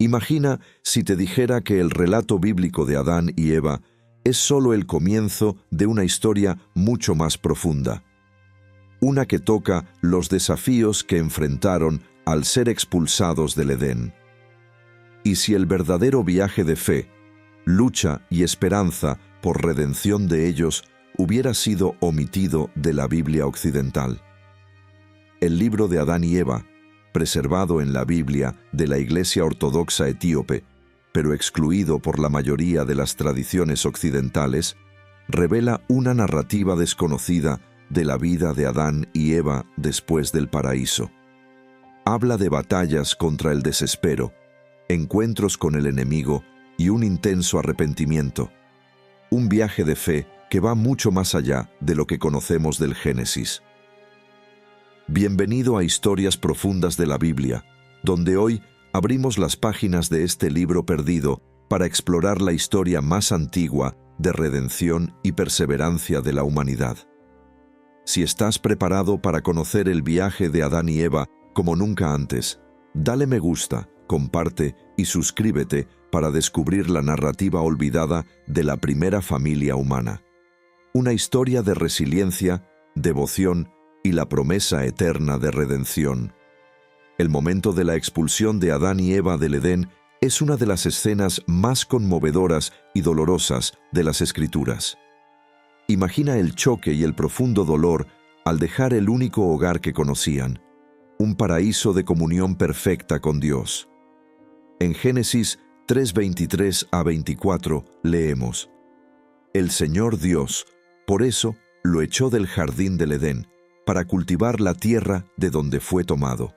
Imagina si te dijera que el relato bíblico de Adán y Eva es solo el comienzo de una historia mucho más profunda. Una que toca los desafíos que enfrentaron al ser expulsados del Edén. Y si el verdadero viaje de fe, lucha y esperanza por redención de ellos hubiera sido omitido de la Biblia occidental. El libro de Adán y Eva, preservado en la Biblia de la Iglesia Ortodoxa etíope, pero excluido por la mayoría de las tradiciones occidentales, revela una narrativa desconocida de la vida de Adán y Eva después del paraíso. Habla de batallas contra el desespero, encuentros con el enemigo y un intenso arrepentimiento. Un viaje de fe que va mucho más allá de lo que conocemos del Génesis. Bienvenido a Historias Profundas de la Biblia, donde hoy abrimos las páginas de este libro perdido para explorar la historia más antigua de redención y perseverancia de la humanidad. Si estás preparado para conocer el viaje de Adán y Eva como nunca antes, dale me gusta, comparte y suscríbete para descubrir la narrativa olvidada de la primera familia humana. Una historia de resiliencia, devoción y la promesa eterna de redención. El momento de la expulsión de Adán y Eva del Edén es una de las escenas más conmovedoras y dolorosas de las Escrituras. Imagina el choque y el profundo dolor al dejar el único hogar que conocían, un paraíso de comunión perfecta con Dios. En Génesis 3:23 a 24 leemos: El Señor Dios, por eso, lo echó del jardín del Edén, para cultivar la tierra de donde fue tomado.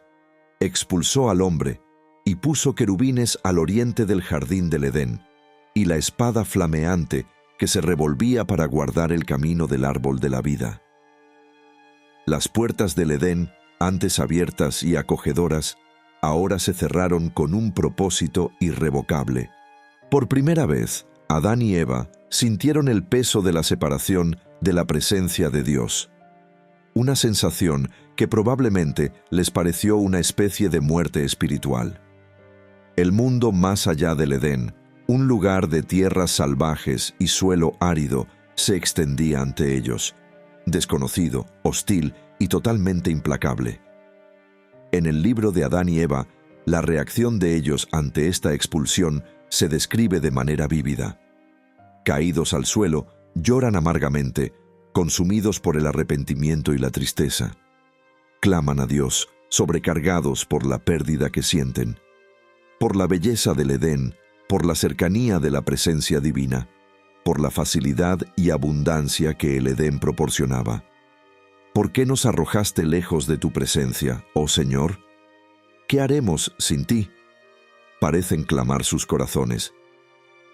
Expulsó al hombre, y puso querubines al oriente del jardín del Edén, y la espada flameante que se revolvía para guardar el camino del árbol de la vida. Las puertas del Edén, antes abiertas y acogedoras, ahora se cerraron con un propósito irrevocable. Por primera vez, Adán y Eva sintieron el peso de la separación de la presencia de Dios. Una sensación que probablemente les pareció una especie de muerte espiritual. El mundo más allá del Edén, un lugar de tierras salvajes y suelo árido, se extendía ante ellos, desconocido, hostil y totalmente implacable. En el libro de Adán y Eva, la reacción de ellos ante esta expulsión se describe de manera vívida. Caídos al suelo, lloran amargamente, consumidos por el arrepentimiento y la tristeza. Claman a Dios, sobrecargados por la pérdida que sienten, por la belleza del Edén, por la cercanía de la presencia divina, por la facilidad y abundancia que el Edén proporcionaba. ¿Por qué nos arrojaste lejos de tu presencia, oh Señor? ¿Qué haremos sin ti? Parecen clamar sus corazones.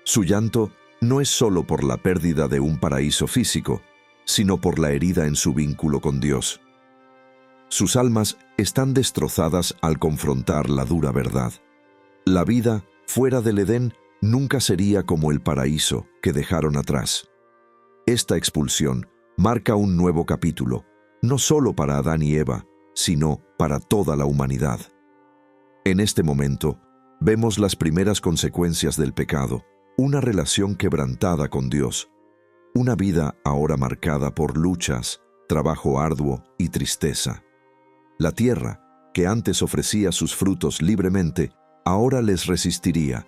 Su llanto no es solo por la pérdida de un paraíso físico, sino por la herida en su vínculo con Dios. Sus almas están destrozadas al confrontar la dura verdad. La vida fuera del Edén nunca sería como el paraíso que dejaron atrás. Esta expulsión marca un nuevo capítulo, no solo para Adán y Eva, sino para toda la humanidad. En este momento, vemos las primeras consecuencias del pecado, una relación quebrantada con Dios, una vida ahora marcada por luchas, trabajo arduo y tristeza. La tierra, que antes ofrecía sus frutos libremente, ahora les resistiría,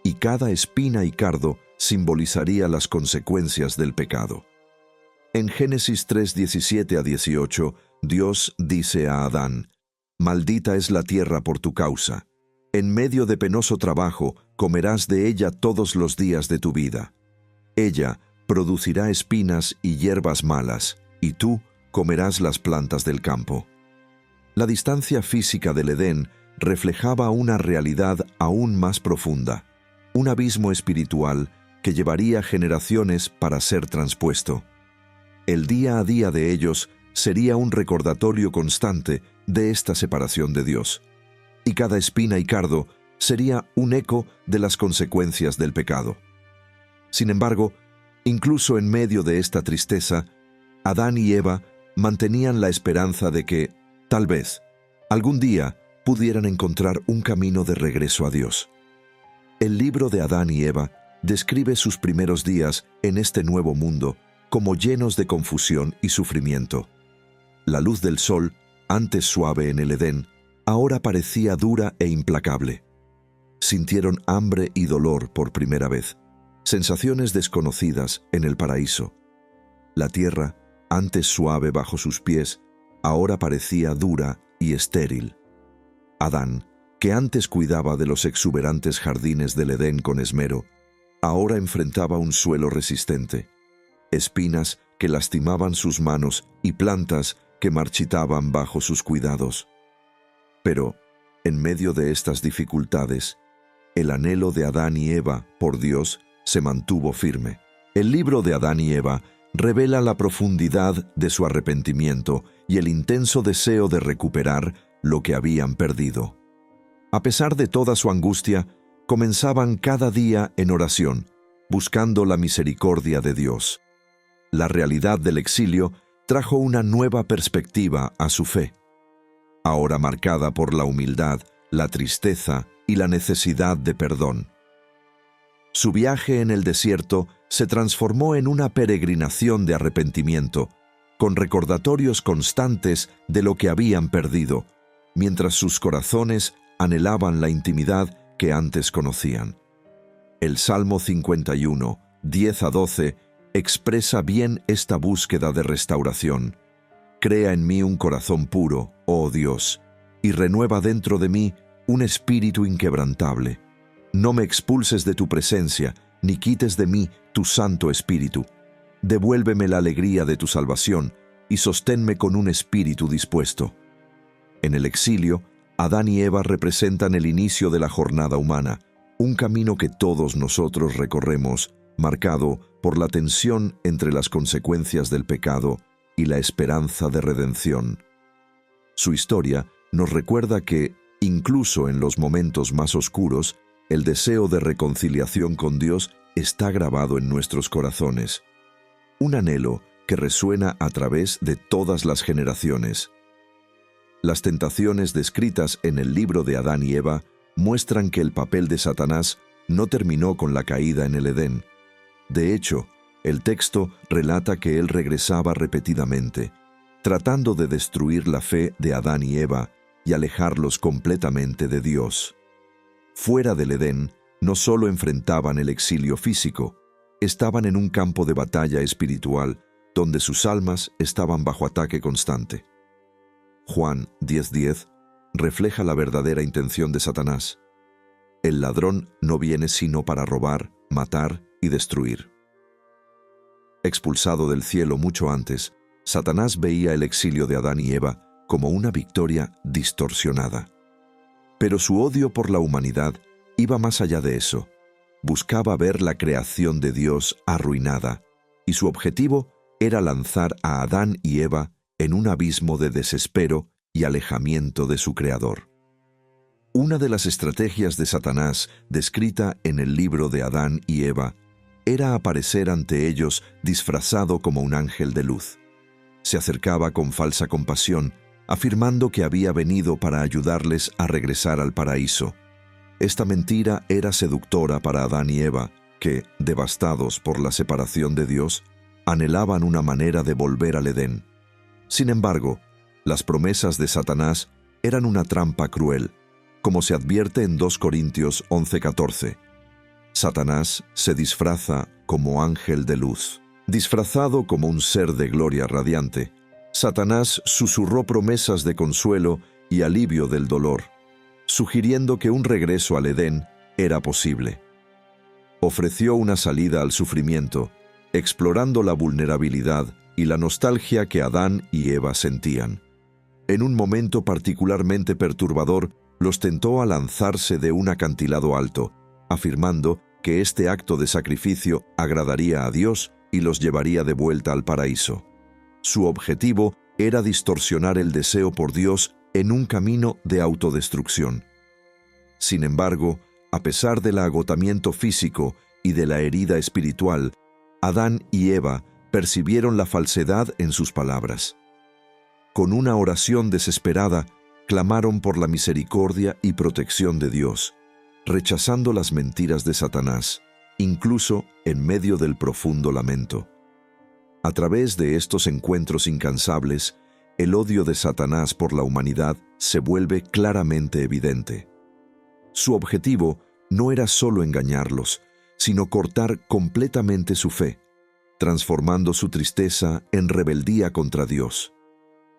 y cada espina y cardo simbolizaría las consecuencias del pecado. En Génesis 3:17 a 18, Dios dice a Adán: «Maldita es la tierra por tu causa. En medio de penoso trabajo comerás de ella todos los días de tu vida. Ella producirá espinas y hierbas malas, y tú comerás las plantas del campo». La distancia física del Edén reflejaba una realidad aún más profunda, un abismo espiritual que llevaría generaciones para ser transpuesto. El día a día de ellos sería un recordatorio constante de esta separación de Dios, y cada espina y cardo sería un eco de las consecuencias del pecado. Sin embargo, incluso en medio de esta tristeza, Adán y Eva mantenían la esperanza de que, tal vez, algún día pudieran encontrar un camino de regreso a Dios. El libro de Adán y Eva describe sus primeros días en este nuevo mundo como llenos de confusión y sufrimiento. La luz del sol, antes suave en el Edén, ahora parecía dura e implacable. Sintieron hambre y dolor por primera vez, sensaciones desconocidas en el paraíso. La tierra, antes suave bajo sus pies, ahora parecía dura y estéril. Adán, que antes cuidaba de los exuberantes jardines del Edén con esmero, ahora enfrentaba un suelo resistente, espinas que lastimaban sus manos y plantas que marchitaban bajo sus cuidados. Pero, en medio de estas dificultades, el anhelo de Adán y Eva por Dios se mantuvo firme. El libro de Adán y Eva revela la profundidad de su arrepentimiento y el intenso deseo de recuperar lo que habían perdido. A pesar de toda su angustia, comenzaban cada día en oración, buscando la misericordia de Dios. La realidad del exilio trajo una nueva perspectiva a su fe, ahora marcada por la humildad, la tristeza y la necesidad de perdón. Su viaje en el desierto se transformó en una peregrinación de arrepentimiento, con recordatorios constantes de lo que habían perdido, mientras sus corazones anhelaban la intimidad que antes conocían. El Salmo 51, 10-12, expresa bien esta búsqueda de restauración. Crea en mí un corazón puro, oh Dios, y renueva dentro de mí un espíritu inquebrantable. No me expulses de tu presencia, ni quites de mí tu Santo Espíritu. Devuélveme la alegría de tu salvación, y sosténme con un espíritu dispuesto. En el exilio, Adán y Eva representan el inicio de la jornada humana, un camino que todos nosotros recorremos, marcado por la tensión entre las consecuencias del pecado y la esperanza de redención. Su historia nos recuerda que, incluso en los momentos más oscuros, el deseo de reconciliación con Dios está grabado en nuestros corazones. Un anhelo que resuena a través de todas las generaciones. Las tentaciones descritas en el libro de Adán y Eva muestran que el papel de Satanás no terminó con la caída en el Edén. De hecho, el texto relata que él regresaba repetidamente, tratando de destruir la fe de Adán y Eva y alejarlos completamente de Dios. Fuera del Edén, no solo enfrentaban el exilio físico, estaban en un campo de batalla espiritual donde sus almas estaban bajo ataque constante. Juan 10:10 refleja la verdadera intención de Satanás. El ladrón no viene sino para robar, matar y destruir. Expulsado del cielo mucho antes, Satanás veía el exilio de Adán y Eva como una victoria distorsionada. Pero su odio por la humanidad iba más allá de eso. Buscaba ver la creación de Dios arruinada, y su objetivo era lanzar a Adán y Eva en un abismo de desespero y alejamiento de su Creador. Una de las estrategias de Satanás, descrita en el libro de Adán y Eva, era aparecer ante ellos disfrazado como un ángel de luz. Se acercaba con falsa compasión, afirmando que había venido para ayudarles a regresar al paraíso. Esta mentira era seductora para Adán y Eva, que, devastados por la separación de Dios, anhelaban una manera de volver al Edén. Sin embargo, las promesas de Satanás eran una trampa cruel, como se advierte en 2 Corintios 11:14. Satanás se disfraza como ángel de luz. Disfrazado como un ser de gloria radiante, Satanás susurró promesas de consuelo y alivio del dolor, sugiriendo que un regreso al Edén era posible. Ofreció una salida al sufrimiento, explorando la vulnerabilidad y la nostalgia que Adán y Eva sentían. En un momento particularmente perturbador, los tentó a lanzarse de un acantilado alto, afirmando que este acto de sacrificio agradaría a Dios y los llevaría de vuelta al paraíso. Su objetivo era distorsionar el deseo por Dios en un camino de autodestrucción. Sin embargo, a pesar del agotamiento físico y de la herida espiritual, Adán y Eva percibieron la falsedad en sus palabras. Con una oración desesperada, clamaron por la misericordia y protección de Dios, rechazando las mentiras de Satanás, incluso en medio del profundo lamento. A través de estos encuentros incansables, el odio de Satanás por la humanidad se vuelve claramente evidente. Su objetivo no era solo engañarlos, sino cortar completamente su fe, transformando su tristeza en rebeldía contra Dios.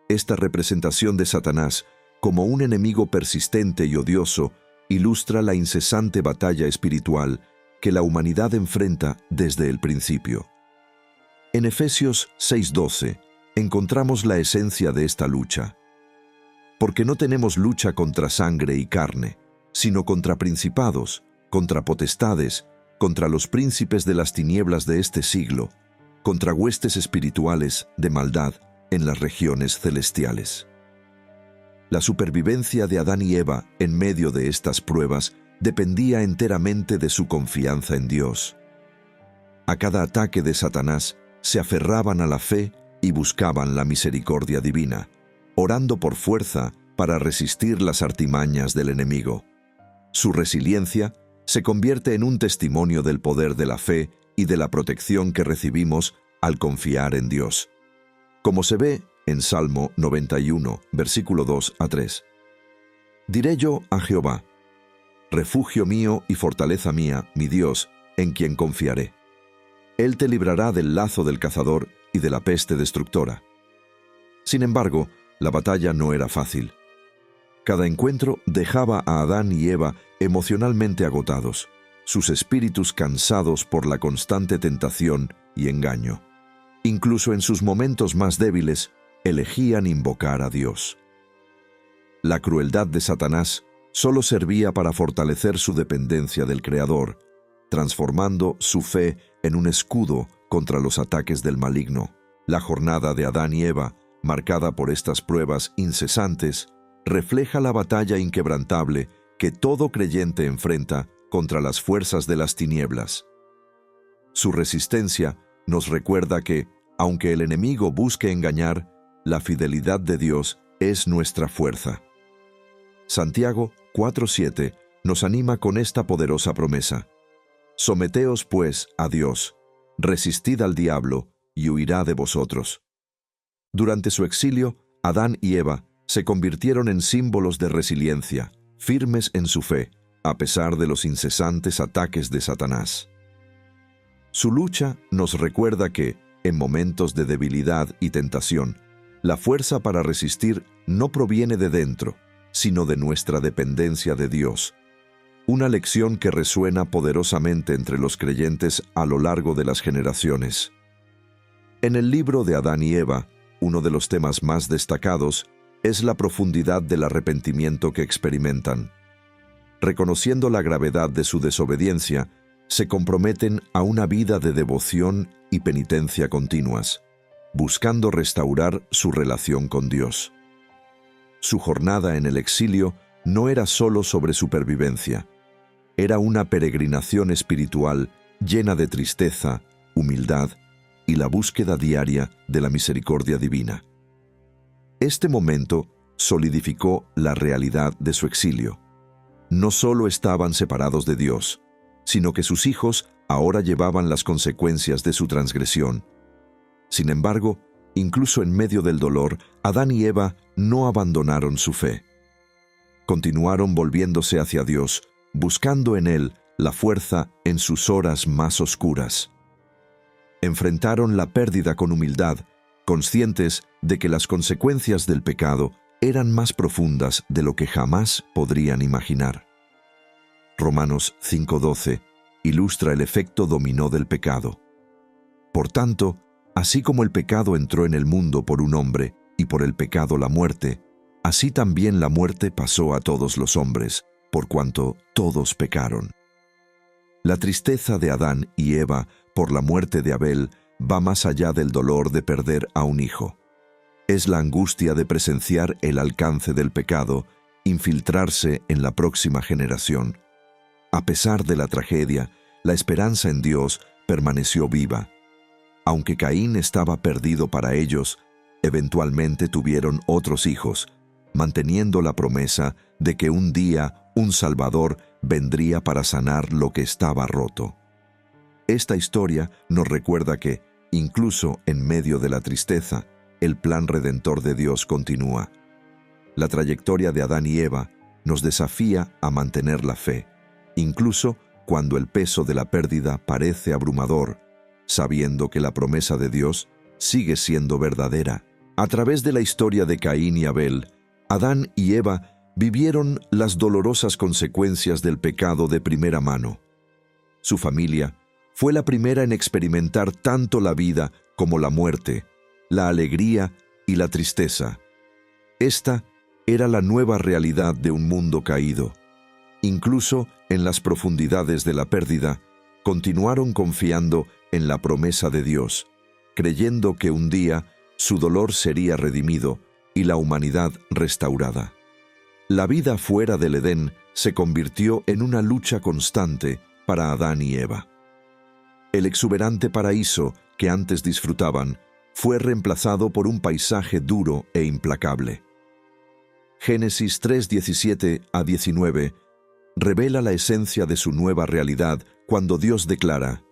Esta representación de Satanás como un enemigo persistente y odioso ilustra la incesante batalla espiritual que la humanidad enfrenta desde el principio. En Efesios 6:12 encontramos la esencia de esta lucha. Porque no tenemos lucha contra sangre y carne, sino contra principados, contra potestades, contra los príncipes de las tinieblas de este siglo, contra huestes espirituales de maldad en las regiones celestiales. La supervivencia de Adán y Eva en medio de estas pruebas dependía enteramente de su confianza en Dios. A cada ataque de Satanás se aferraban a la fe y buscaban la misericordia divina, orando por fuerza para resistir las artimañas del enemigo. Su resiliencia se convierte en un testimonio del poder de la fe y de la protección que recibimos al confiar en Dios. Como se ve en Salmo 91, versículo 2 a 3. Diré yo a Jehová: refugio mío y fortaleza mía, mi Dios, en quien confiaré. Él te librará del lazo del cazador y de la peste destructora. Sin embargo, la batalla no era fácil. Cada encuentro dejaba a Adán y Eva emocionalmente agotados, sus espíritus cansados por la constante tentación y engaño. Incluso en sus momentos más débiles, elegían invocar a Dios. La crueldad de Satanás solo servía para fortalecer su dependencia del Creador, transformando su fe en un escudo contra los ataques del maligno. La jornada de Adán y Eva, marcada por estas pruebas incesantes, refleja la batalla inquebrantable que todo creyente enfrenta contra las fuerzas de las tinieblas. Su resistencia nos recuerda que, aunque el enemigo busque engañar, la fidelidad de Dios es nuestra fuerza. Santiago 4:7 nos anima con esta poderosa promesa: someteos pues a Dios, resistid al diablo y huirá de vosotros. Durante su exilio, Adán y Eva se convirtieron en símbolos de resiliencia, firmes en su fe, a pesar de los incesantes ataques de Satanás. Su lucha nos recuerda que, en momentos de debilidad y tentación, la fuerza para resistir no proviene de dentro, sino de nuestra dependencia de Dios. Una lección que resuena poderosamente entre los creyentes a lo largo de las generaciones. En el libro de Adán y Eva, uno de los temas más destacados es la profundidad del arrepentimiento que experimentan. Reconociendo la gravedad de su desobediencia, se comprometen a una vida de devoción y penitencia continuas, buscando restaurar su relación con Dios. Su jornada en el exilio no era solo sobre supervivencia, era una peregrinación espiritual llena de tristeza, humildad y la búsqueda diaria de la misericordia divina. Este momento solidificó la realidad de su exilio. No solo estaban separados de Dios, sino que sus hijos ahora llevaban las consecuencias de su transgresión. Sin embargo, incluso en medio del dolor, Adán y Eva no abandonaron su fe. Continuaron volviéndose hacia Dios, buscando en Él la fuerza en sus horas más oscuras. Enfrentaron la pérdida con humildad, conscientes de que las consecuencias del pecado eran más profundas de lo que jamás podrían imaginar. Romanos 5:12 ilustra el efecto dominó del pecado. Por tanto, así como el pecado entró en el mundo por un hombre, y por el pecado la muerte, así también la muerte pasó a todos los hombres, por cuanto todos pecaron. La tristeza de Adán y Eva por la muerte de Abel va más allá del dolor de perder a un hijo. Es la angustia de presenciar el alcance del pecado infiltrarse en la próxima generación. A pesar de la tragedia, la esperanza en Dios permaneció viva. Aunque Caín estaba perdido para ellos, eventualmente tuvieron otros hijos, manteniendo la promesa de que un día un Salvador vendría para sanar lo que estaba roto. Esta historia nos recuerda que, incluso en medio de la tristeza, el plan redentor de Dios continúa. La trayectoria de Adán y Eva nos desafía a mantener la fe, incluso cuando el peso de la pérdida parece abrumador, sabiendo que la promesa de Dios sigue siendo verdadera. A través de la historia de Caín y Abel, Adán y Eva vivieron las dolorosas consecuencias del pecado de primera mano. Su familia fue la primera en experimentar tanto la vida como la muerte, la alegría y la tristeza. Esta era la nueva realidad de un mundo caído. Incluso en las profundidades de la pérdida, continuaron confiando en la promesa de Dios, creyendo que un día su dolor sería redimido y la humanidad restaurada. La vida fuera del Edén se convirtió en una lucha constante para Adán y Eva. El exuberante paraíso que antes disfrutaban fue reemplazado por un paisaje duro e implacable. Génesis 3:17 a 19 revela la esencia de su nueva realidad cuando Dios declara: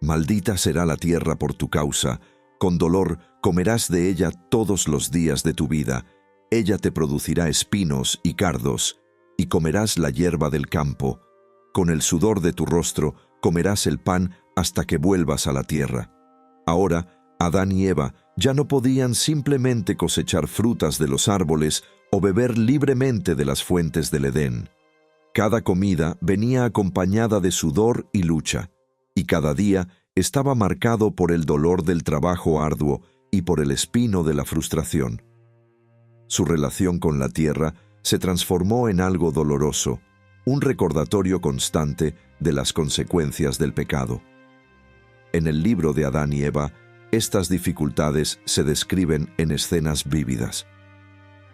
«Maldita será la tierra por tu causa, con dolor comerás de ella todos los días de tu vida, ella te producirá espinos y cardos, y comerás la hierba del campo, con el sudor de tu rostro comerás el pan hasta que vuelvas a la tierra». Ahora, Adán y Eva ya no podían simplemente cosechar frutas de los árboles o beber libremente de las fuentes del Edén. Cada comida venía acompañada de sudor y lucha, y cada día estaba marcado por el dolor del trabajo arduo y por el espino de la frustración. Su relación con la tierra se transformó en algo doloroso, un recordatorio constante de las consecuencias del pecado. En el libro de Adán y Eva, estas dificultades se describen en escenas vívidas.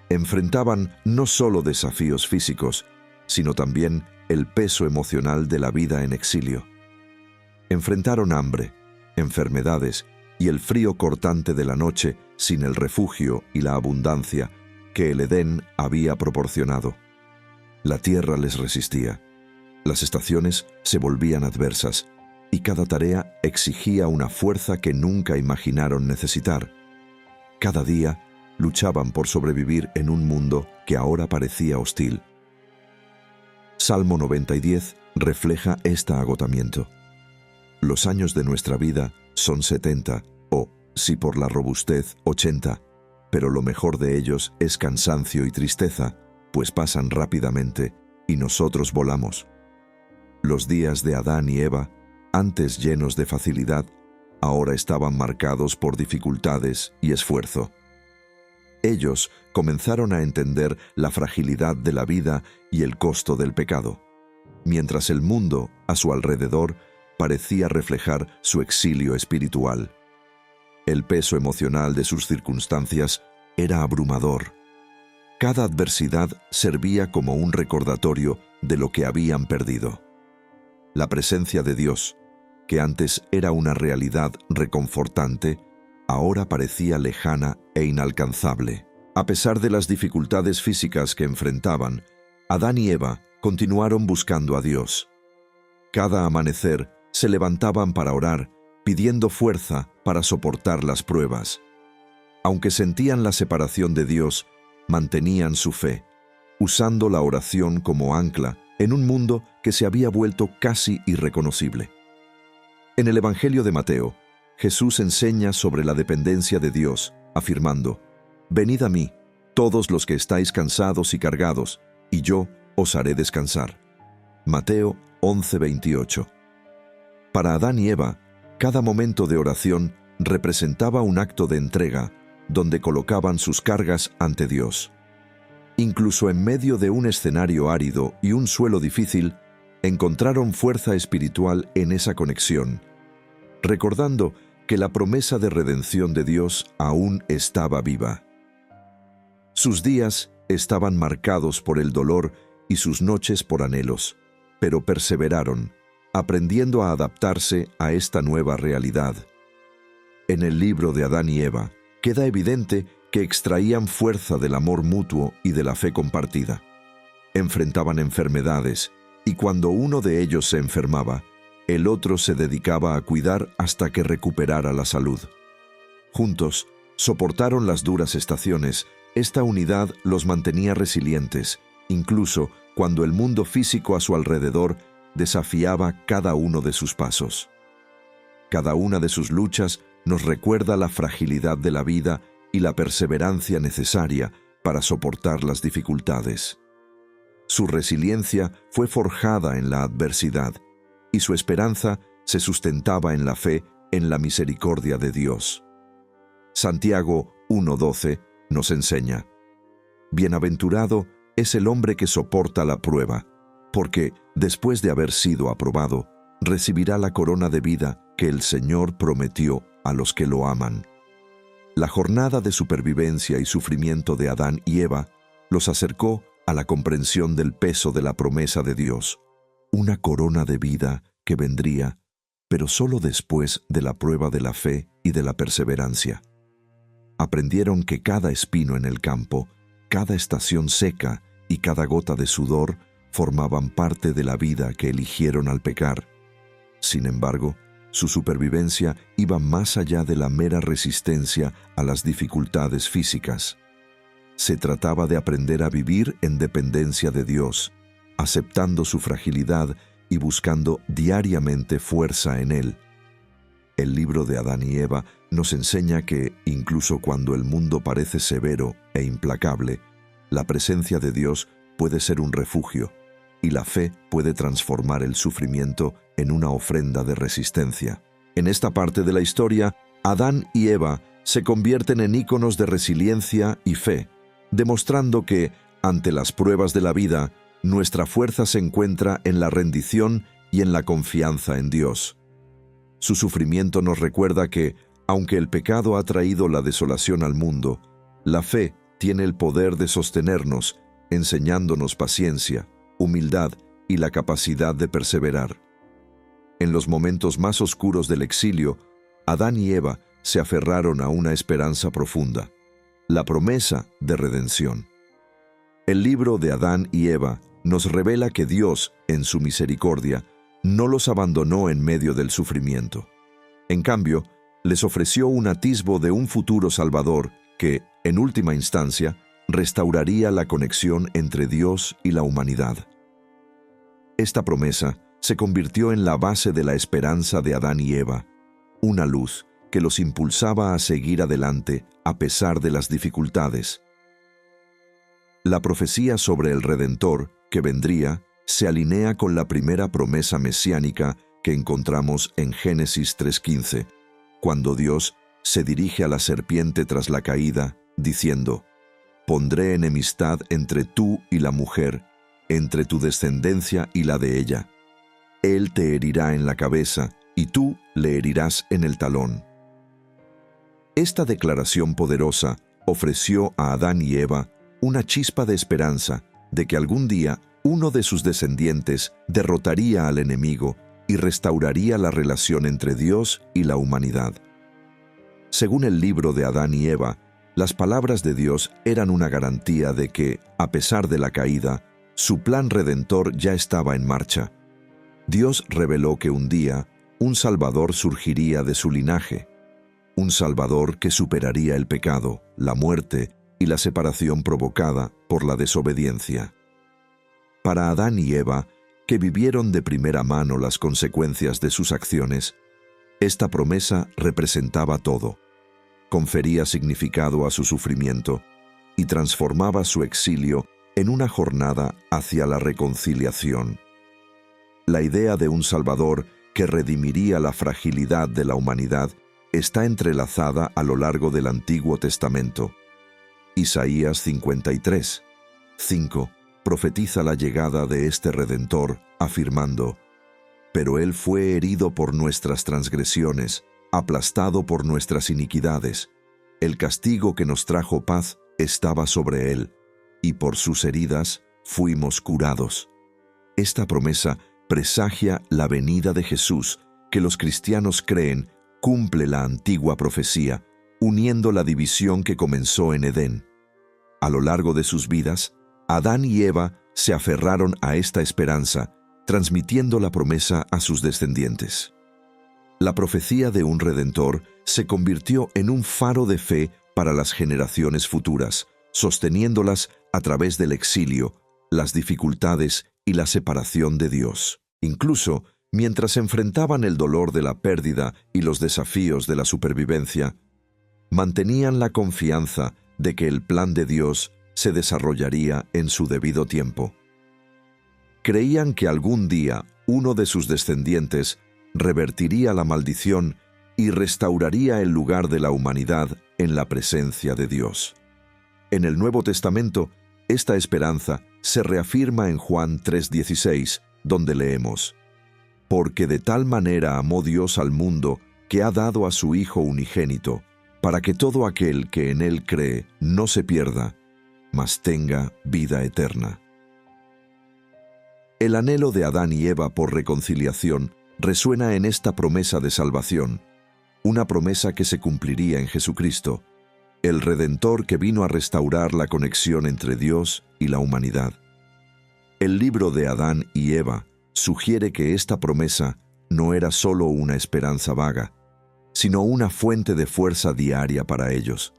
Enfrentaban no solo desafíos físicos, sino también el peso emocional de la vida en exilio. Enfrentaron hambre, enfermedades y el frío cortante de la noche sin el refugio y la abundancia que el Edén había proporcionado. La tierra les resistía, las estaciones se volvían adversas y cada tarea exigía una fuerza que nunca imaginaron necesitar. Cada día luchaban por sobrevivir en un mundo que ahora parecía hostil. Salmo 90:10 refleja este agotamiento. Los años de nuestra vida son 70, o, si por la robustez, 80, pero lo mejor de ellos es cansancio y tristeza, pues pasan rápidamente y nosotros volamos. Los días de Adán y Eva, antes llenos de facilidad, ahora estaban marcados por dificultades y esfuerzo. Ellos comenzaron a entender la fragilidad de la vida y el costo del pecado, mientras el mundo, a su alrededor, parecía reflejar su exilio espiritual. El peso emocional de sus circunstancias era abrumador. Cada adversidad servía como un recordatorio de lo que habían perdido. La presencia de Dios, que antes era una realidad reconfortante, ahora parecía lejana e inalcanzable. A pesar de las dificultades físicas que enfrentaban, Adán y Eva continuaron buscando a Dios. Cada amanecer se levantaban para orar, pidiendo fuerza para soportar las pruebas. Aunque sentían la separación de Dios, mantenían su fe, usando la oración como ancla en un mundo que se había vuelto casi irreconocible. En el Evangelio de Mateo, Jesús enseña sobre la dependencia de Dios, afirmando: «Venid a mí, todos los que estáis cansados y cargados, y yo os haré descansar». Mateo 11:28. Para Adán y Eva, cada momento de oración representaba un acto de entrega, donde colocaban sus cargas ante Dios. Incluso en medio de un escenario árido y un suelo difícil, encontraron fuerza espiritual en esa conexión, recordando que la promesa de redención de Dios aún estaba viva. Sus días estaban marcados por el dolor y sus noches por anhelos, pero perseveraron, aprendiendo a adaptarse a esta nueva realidad. En el libro de Adán y Eva, queda evidente que extraían fuerza del amor mutuo y de la fe compartida. Enfrentaban enfermedades, y cuando uno de ellos se enfermaba, el otro se dedicaba a cuidar hasta que recuperara la salud. Juntos, soportaron las duras estaciones. Esta unidad los mantenía resilientes, incluso cuando el mundo físico a su alrededor desafiaba cada uno de sus pasos. Cada una de sus luchas nos recuerda la fragilidad de la vida y la perseverancia necesaria para soportar las dificultades. Su resiliencia fue forjada en la adversidad y su esperanza se sustentaba en la fe en la misericordia de Dios. Santiago 1:12 nos enseña: Bienaventurado es el hombre que soporta la prueba, porque, después de haber sido aprobado, recibirá la corona de vida que el Señor prometió a los que lo aman. La jornada de supervivencia y sufrimiento de Adán y Eva los acercó a la comprensión del peso de la promesa de Dios, una corona de vida que vendría, pero solo después de la prueba de la fe y de la perseverancia. Aprendieron que cada espino en el campo, cada estación seca y cada gota de sudor formaban parte de la vida que eligieron al pecar. Sin embargo, su supervivencia iba más allá de la mera resistencia a las dificultades físicas. Se trataba de aprender a vivir en dependencia de Dios, aceptando su fragilidad y buscando diariamente fuerza en Él. El libro de Adán y Eva nos enseña que, incluso cuando el mundo parece severo e implacable, la presencia de Dios puede ser un refugio, y la fe puede transformar el sufrimiento en una ofrenda de resistencia. En esta parte de la historia, Adán y Eva se convierten en íconos de resiliencia y fe, demostrando que, ante las pruebas de la vida, nuestra fuerza se encuentra en la rendición y en la confianza en Dios. Su sufrimiento nos recuerda que, aunque el pecado ha traído la desolación al mundo, la fe tiene el poder de sostenernos, enseñándonos paciencia, humildad y la capacidad de perseverar. En los momentos más oscuros del exilio, Adán y Eva se aferraron a una esperanza profunda, la promesa de redención. El libro de Adán y Eva nos revela que Dios, en su misericordia, no los abandonó en medio del sufrimiento. En cambio, les ofreció un atisbo de un futuro Salvador que, en última instancia, restauraría la conexión entre Dios y la humanidad. Esta promesa se convirtió en la base de la esperanza de Adán y Eva, una luz que los impulsaba a seguir adelante a pesar de las dificultades. La profecía sobre el Redentor, que vendría, se alinea con la primera promesa mesiánica que encontramos en Génesis 3:15, cuando Dios se dirige a la serpiente tras la caída, diciendo: «Pondré enemistad entre tú y la mujer, entre tu descendencia y la de ella. Él te herirá en la cabeza, y tú le herirás en el talón». Esta declaración poderosa ofreció a Adán y Eva una chispa de esperanza de que algún día uno de sus descendientes derrotaría al enemigo y restauraría la relación entre Dios y la humanidad. Según el libro de Adán y Eva, las palabras de Dios eran una garantía de que, a pesar de la caída, su plan redentor ya estaba en marcha. Dios reveló que un día un Salvador surgiría de su linaje, un Salvador que superaría el pecado, la muerte y la separación provocada por la desobediencia. Para Adán y Eva, que vivieron de primera mano las consecuencias de sus acciones, esta promesa representaba todo, confería significado a su sufrimiento y transformaba su exilio en una jornada hacia la reconciliación. La idea de un Salvador que redimiría la fragilidad de la humanidad está entrelazada a lo largo del Antiguo Testamento. Isaías 53:5 profetiza la llegada de este Redentor, afirmando: «Pero Él fue herido por nuestras transgresiones, aplastado por nuestras iniquidades. El castigo que nos trajo paz estaba sobre Él, y por sus heridas fuimos curados». Esta promesa presagia la venida de Jesús, que los cristianos creen cumple la antigua profecía, uniendo la división que comenzó en Edén. A lo largo de sus vidas, Adán y Eva se aferraron a esta esperanza transmitiendo la promesa a sus descendientes. La profecía de un Redentor se convirtió en un faro de fe para las generaciones futuras, sosteniéndolas a través del exilio, las dificultades y la separación de Dios. Incluso, mientras enfrentaban el dolor de la pérdida y los desafíos de la supervivencia, mantenían la confianza de que el plan de Dios se desarrollaría en su debido tiempo. Creían que algún día uno de sus descendientes revertiría la maldición y restauraría el lugar de la humanidad en la presencia de Dios. En el Nuevo Testamento, esta esperanza se reafirma en Juan 3:16, donde leemos: «Porque de tal manera amó Dios al mundo que ha dado a su Hijo unigénito, para que todo aquel que en Él cree no se pierda, mas tenga vida eterna». El anhelo de Adán y Eva por reconciliación resuena en esta promesa de salvación, una promesa que se cumpliría en Jesucristo, el Redentor que vino a restaurar la conexión entre Dios y la humanidad. El libro de Adán y Eva sugiere que esta promesa no era solo una esperanza vaga, sino una fuente de fuerza diaria para ellos.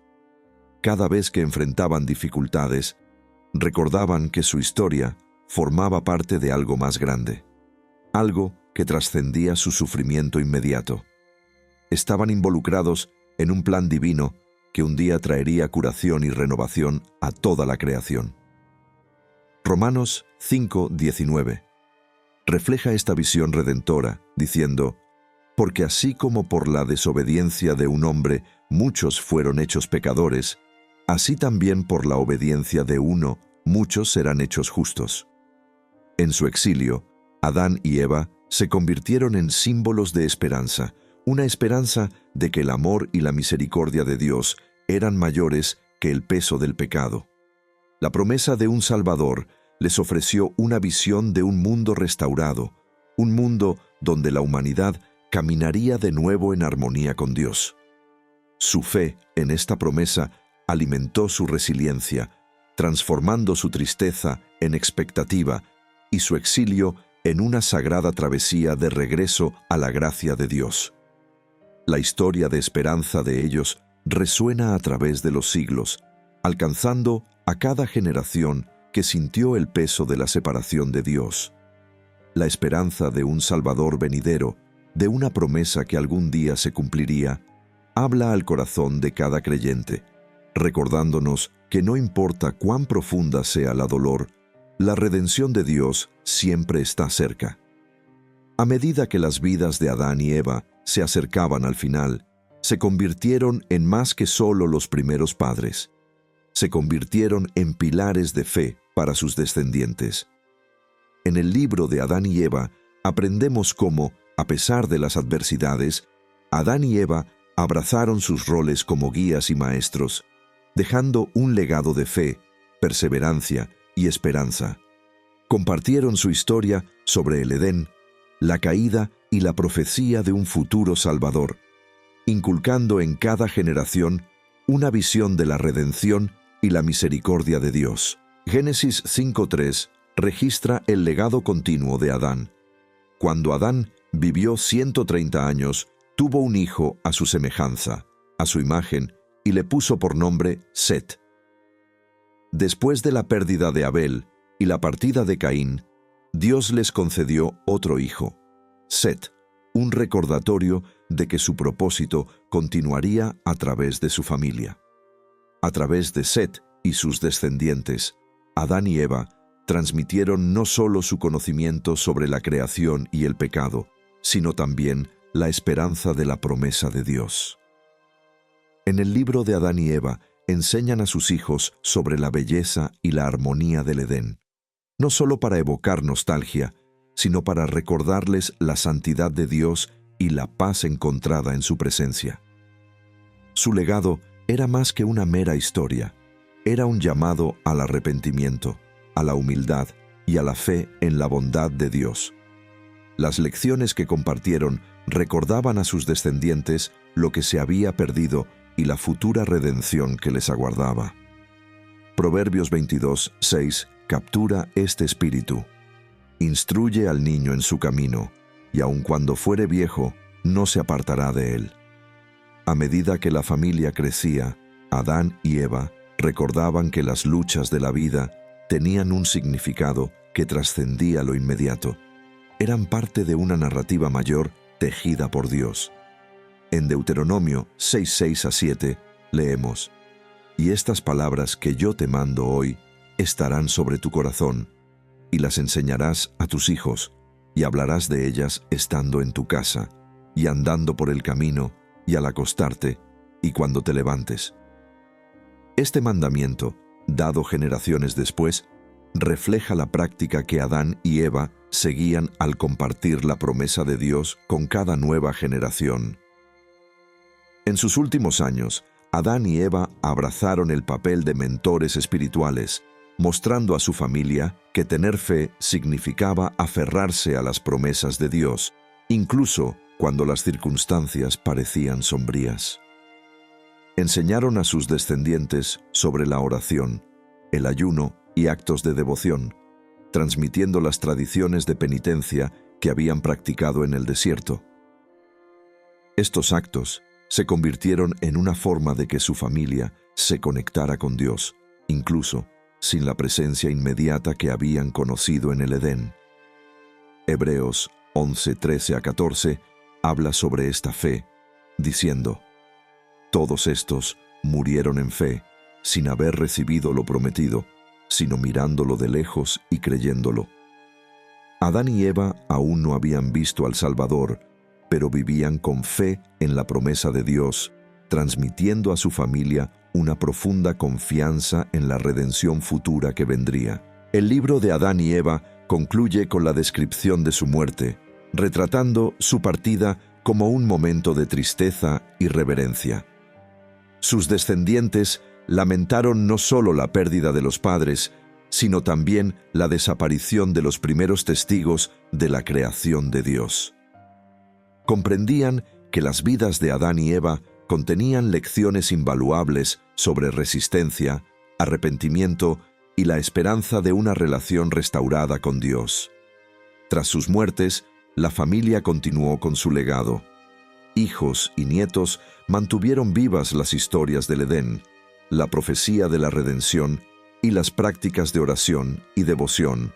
Cada vez que enfrentaban dificultades, recordaban que su historia formaba parte de algo más grande, algo que trascendía su sufrimiento inmediato. Estaban involucrados en un plan divino que un día traería curación y renovación a toda la creación. Romanos 5:19 refleja esta visión redentora, diciendo: «Porque así como por la desobediencia de un hombre muchos fueron hechos pecadores, así también por la obediencia de uno muchos serán hechos justos». En su exilio, Adán y Eva se convirtieron en símbolos de esperanza, una esperanza de que el amor y la misericordia de Dios eran mayores que el peso del pecado. La promesa de un Salvador les ofreció una visión de un mundo restaurado, un mundo donde la humanidad caminaría de nuevo en armonía con Dios. Su fe en esta promesa alimentó su resiliencia, transformando su tristeza en expectativa y su exilio en una sagrada travesía de regreso a la gracia de Dios. La historia de esperanza de ellos resuena a través de los siglos, alcanzando a cada generación que sintió el peso de la separación de Dios. La esperanza de un Salvador venidero, de una promesa que algún día se cumpliría, habla al corazón de cada creyente, recordándonos que no importa cuán profunda sea la dolor, la redención de Dios siempre está cerca. A medida que las vidas de Adán y Eva se acercaban al final, se convirtieron en más que solo los primeros padres. Se convirtieron en pilares de fe para sus descendientes. En el libro de Adán y Eva aprendemos cómo, a pesar de las adversidades, Adán y Eva abrazaron sus roles como guías y maestros, dejando un legado de fe, perseverancia y esperanza. Compartieron su historia sobre el Edén, la caída y la profecía de un futuro Salvador, inculcando en cada generación una visión de la redención y la misericordia de Dios. Génesis 5:3 registra el legado continuo de Adán. Cuando Adán vivió 130 años, tuvo un hijo a su semejanza, a su imagen, y le puso por nombre Set. Después de la pérdida de Abel y la partida de Caín, Dios les concedió otro hijo, Set, un recordatorio de que su propósito continuaría a través de su familia. A través de Set y sus descendientes, Adán y Eva transmitieron no solo su conocimiento sobre la creación y el pecado, sino también la esperanza de la promesa de Dios. En el libro de Adán y Eva enseñan a sus hijos sobre la belleza y la armonía del Edén, no solo para evocar nostalgia, sino para recordarles la santidad de Dios y la paz encontrada en su presencia. Su legado era más que una mera historia, era un llamado al arrepentimiento, a la humildad y a la fe en la bondad de Dios. Las lecciones que compartieron recordaban a sus descendientes lo que se había perdido y la futura redención que les aguardaba. Proverbios 22:6 captura este espíritu. Instruye al niño en su camino, y aun cuando fuere viejo, no se apartará de él. A medida que la familia crecía, Adán y Eva recordaban que las luchas de la vida tenían un significado que trascendía lo inmediato. Eran parte de una narrativa mayor tejida por Dios. En Deuteronomio 6:6-7 leemos: «Y estas palabras que yo te mando hoy estarán sobre tu corazón, y las enseñarás a tus hijos, y hablarás de ellas estando en tu casa, y andando por el camino, y al acostarte, y cuando te levantes». Este mandamiento, dado generaciones después, refleja la práctica que Adán y Eva seguían al compartir la promesa de Dios con cada nueva generación. En sus últimos años, Adán y Eva abrazaron el papel de mentores espirituales, mostrando a su familia que tener fe significaba aferrarse a las promesas de Dios, incluso cuando las circunstancias parecían sombrías. Enseñaron a sus descendientes sobre la oración, el ayuno y actos de devoción, transmitiendo las tradiciones de penitencia que habían practicado en el desierto. Estos actos se convirtieron en una forma de que su familia se conectara con Dios, incluso sin la presencia inmediata que habían conocido en el Edén. Hebreos 11:13-14 habla sobre esta fe, diciendo: «Todos estos murieron en fe, sin haber recibido lo prometido, sino mirándolo de lejos y creyéndolo». Adán y Eva aún no habían visto al Salvador, pero vivían con fe en la promesa de Dios, transmitiendo a su familia una profunda confianza en la redención futura que vendría. El libro de Adán y Eva concluye con la descripción de su muerte, retratando su partida como un momento de tristeza y reverencia. Sus descendientes lamentaron no solo la pérdida de los padres, sino también la desaparición de los primeros testigos de la creación de Dios. Comprendían que las vidas de Adán y Eva contenían lecciones invaluables sobre resistencia, arrepentimiento y la esperanza de una relación restaurada con Dios. Tras sus muertes, la familia continuó con su legado. Hijos y nietos mantuvieron vivas las historias del Edén, la profecía de la redención y las prácticas de oración y devoción.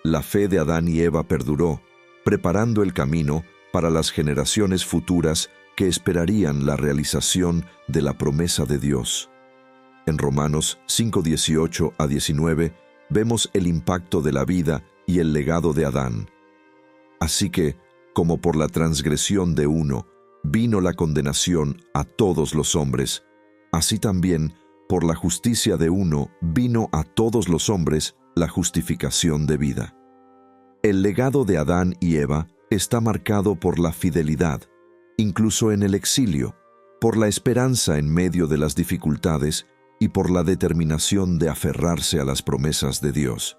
La fe de Adán y Eva perduró, preparando el camino para las generaciones futuras que esperarían la realización de la promesa de Dios. En Romanos 5:18-19 vemos el impacto de la vida y el legado de Adán. Así que, como por la transgresión de uno vino la condenación a todos los hombres, así también por la justicia de uno vino a todos los hombres la justificación de vida. El legado de Adán y Eva está marcado por la fidelidad, incluso en el exilio, por la esperanza en medio de las dificultades y por la determinación de aferrarse a las promesas de Dios.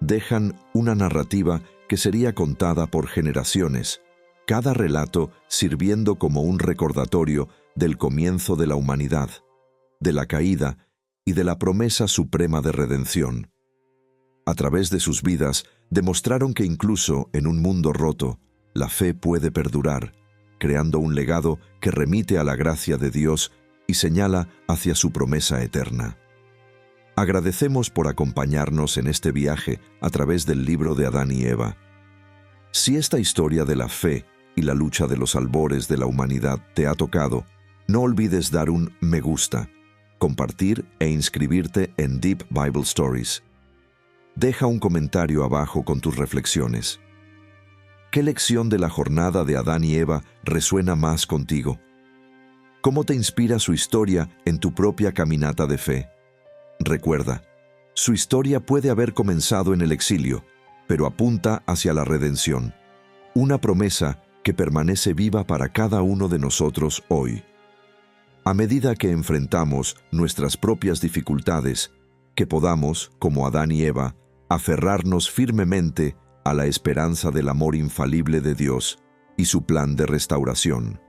Dejan una narrativa que sería contada por generaciones, cada relato sirviendo como un recordatorio del comienzo de la humanidad, de la caída y de la promesa suprema de redención. A través de sus vidas demostraron que incluso en un mundo roto, la fe puede perdurar, creando un legado que remite a la gracia de Dios y señala hacia su promesa eterna. Agradecemos por acompañarnos en este viaje a través del libro de Adán y Eva. Si esta historia de la fe y la lucha de los albores de la humanidad te ha tocado, no olvides dar un me gusta, compartir e inscribirte en Deep Bible Stories. Deja un comentario abajo con tus reflexiones. ¿Qué lección de la jornada de Adán y Eva resuena más contigo? ¿Cómo te inspira su historia en tu propia caminata de fe? Recuerda, su historia puede haber comenzado en el exilio, pero apunta hacia la redención, una promesa que permanece viva para cada uno de nosotros hoy. A medida que enfrentamos nuestras propias dificultades, que podamos, como Adán y Eva, aferrarnos firmemente a la esperanza del amor infalible de Dios y su plan de restauración.